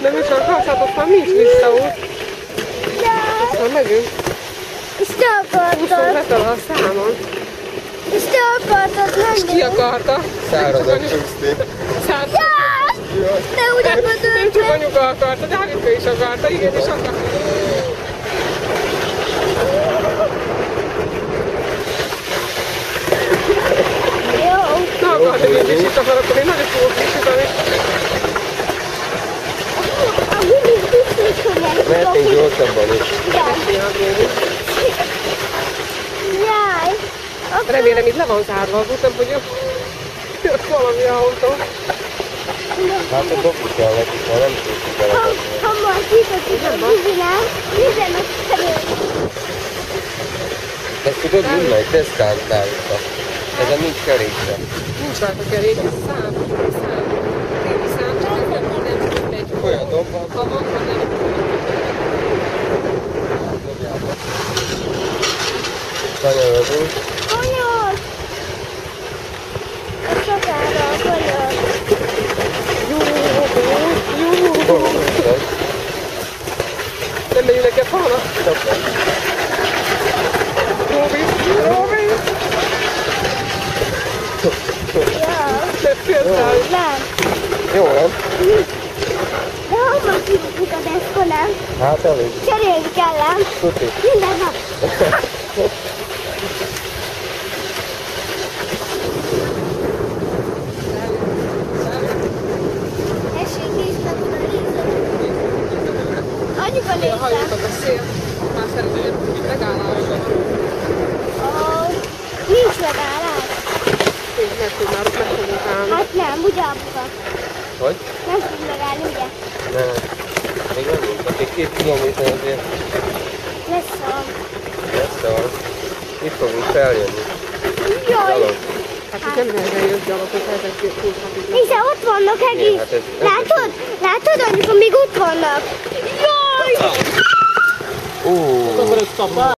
De mi csak használhatott, már nincs visszaút. Aztán megyünk. És te akartad. Úszom betele a számon. És te akartad És ki menni. akarta? Szárazat csúszni. Te úgy Nem akartad csak menni. anyuka akarta, de Árika is akarta, igen, és akarta. Jó. Na akart egy kicsit akar, akkor én nagyon fogok kisítani. A gumik biztos, hogy nem Mehetnénk tudok. gyorsabban is. Jaj. Akkor Remélem itt le van zárva az út, nem hogy jött valami autó. Hát a dobni kell nekik, mert nem tudjuk bele. ha majd kitöttük a vízinál, mindenek felé. De tudod, mi megy? Tesztkántálta. Ezen nincs kerékse. Nincs rajta kerék, ez szám. Régi szám, csak ez nem megy. Olyan dobban. Ha van, ha nem. Kanyarodunk. Konyol! A sokára a konyol. Hol van? Nem megyünk neked falnak? Róbi! Róbi! Ja. Ne féltál! Nem. Jó, nem? De hova kívülünk a deszkonán? Hát elég. Cserélni kell ám. Tuti. Minden nap. Essék is, mert a néző. Anyuka A nézze. hajókat a szél. Már szerintem megállásra van. Nincs megállás. Én meg tud már ott meg fogunk állni. Hát nem, ugye apuka? Hogy? Nem tud megállni, ugye? Nem. Még nem volt. Még 2 kilométer azért Lesz a... lesz a... Itt fogunk feljönni. Jaj! Gyalog. Hát itt nem nehezen jössz gyalog, hogy ezek túlhatik. Nézze, ott vannak egész. Hát ez- Látod? Látod, anyuka, még ott vannak. Jaj! Ó!